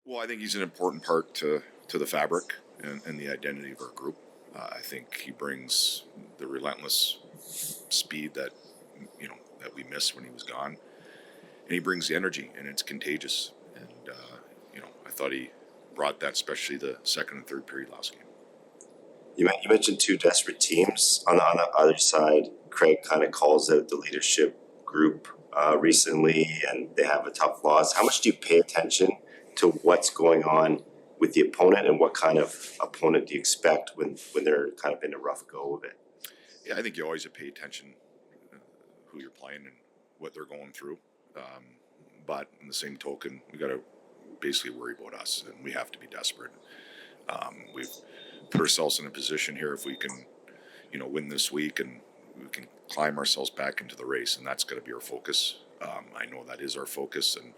Well, I think he's an important part to the fabric and the identity of our group. I think he brings the relentless speed that that we missed when he was gone, and he brings the energy, and it's contagious. And I thought he brought that, especially the second and third period last game. You mentioned two desperate teams. On the other side, Craig kind of calls out the leadership group recently, and they have a tough loss. How much do you pay attention to what's going on with the opponent, and what kind of opponent do you expect when they're kind of in a rough go of it? Yeah, I think you always pay attention who you're playing and what they're going through. But in the same token, we got to basically worry about us, and we have to be desperate. We've put ourselves in a position here if we can, win this week, and we can climb ourselves back into the race, and that's got to be our focus. I know that is our focus, and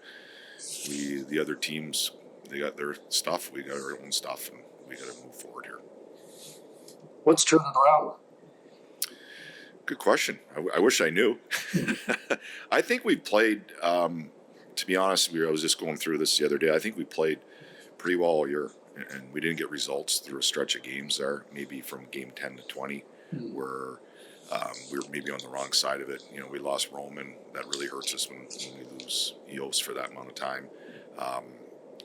the other teams, they got their stuff, we got our own stuff, and we got to move forward here. What's turned it around? Good question. I wish I knew. I think we played, to be honest, I was just going through this the other day. I think we played pretty well all year, and we didn't get results through a stretch of games there, maybe from game 10 to 20, where we were maybe on the wrong side of it. We lost Roman. That really hurts us when we lose Eos for that amount of time.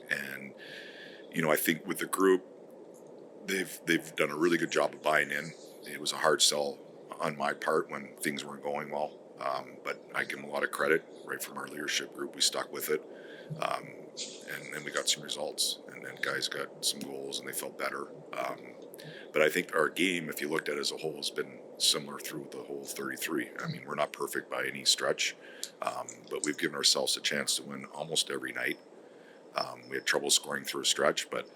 And I think with the group, they've done a really good job of buying in. It was a hard sell on my part when things weren't going well, but I give them a lot of credit right from our leadership group. We stuck with it, and then we got some results, and then guys got some goals and they felt better. But I think our game, if you looked at it as a whole, has been similar through the whole 33. I mean, we're not perfect by any stretch, but we've given ourselves a chance to win almost every night. We had trouble scoring through a stretch, but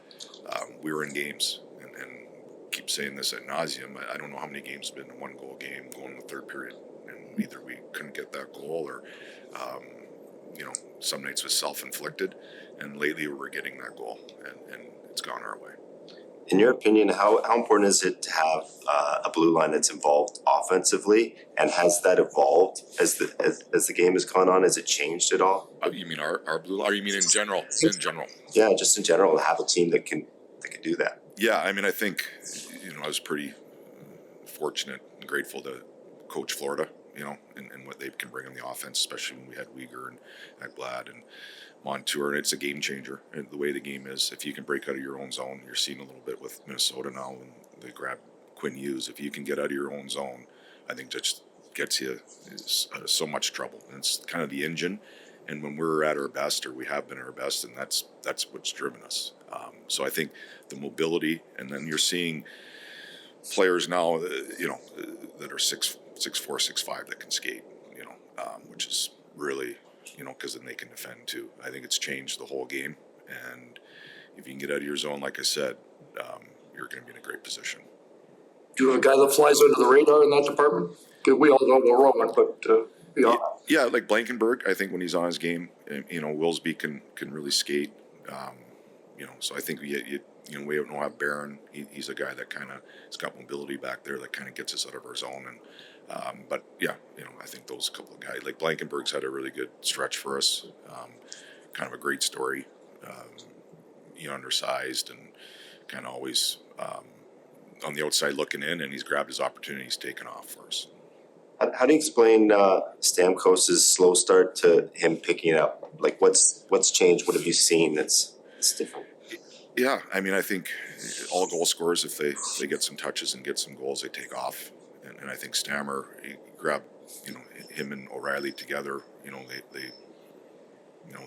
we were in games, and keep saying this ad nauseum. I don't know how many games have been a one-goal game going in the third period, and either we couldn't get that goal, or some nights was self-inflicted, and lately we were getting that goal, and it's gone our way. In your opinion, how important is it to have a blue line that's involved offensively, and has that evolved as the game has gone on? Has it changed at all? You mean our blue line? Or you mean in general? In general? Yeah, just in general, to have a team that can do that. Yeah, I mean, I think I was pretty fortunate and grateful to coach Florida, and what they can bring in the offense, especially when we had Uyghur and Ekblad and Montour, and it's a game changer. And the way the game is, if you can break out of your own zone, you're seeing a little bit with Minnesota now when they grab Quinn Hughes. If you can get out of your own zone, I think that just gets you out of so much trouble. And it's kind of the engine. And when we're at our best, or we have been at our best, and that's what's driven us. So I think the mobility, and then you're seeing players now, that are 6'4", 6'5", that can skate, which is really, because then they can defend too. I think it's changed the whole game, and if you can get out of your zone, like I said, you're going to be in a great position. Do you have a guy that flies under the radar in that department? Because we all know about Roman, but yeah, like Blankenberg. I think when he's on his game, Willsby can really skate. So I think we don't have Barron. He's a guy that kind of has got mobility back there that kind of gets us out of our zone. And but yeah, I think those couple of guys, like Blankenberg's had a really good stretch for us. Kind of a great story. Undersized and kind of always on the outside looking in, and he's grabbed his opportunity. He's taken off for us. How do you explain Stamkos's slow start to him picking it up? Like, what's changed? What have you seen that's different? Yeah, I mean, I think all goal scorers, if they get some touches and get some goals, they take off. And I think Stammer, he grabbed, him and O'Reilly together.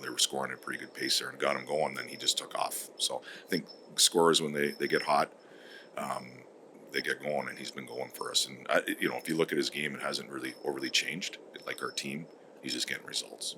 They were scoring at a pretty good pace there and got him going. Then he just took off. So I think scorers, when they get hot, they get going, and he's been going for us. And if you look at his game, it hasn't really overly changed. Like our team, he's just getting results.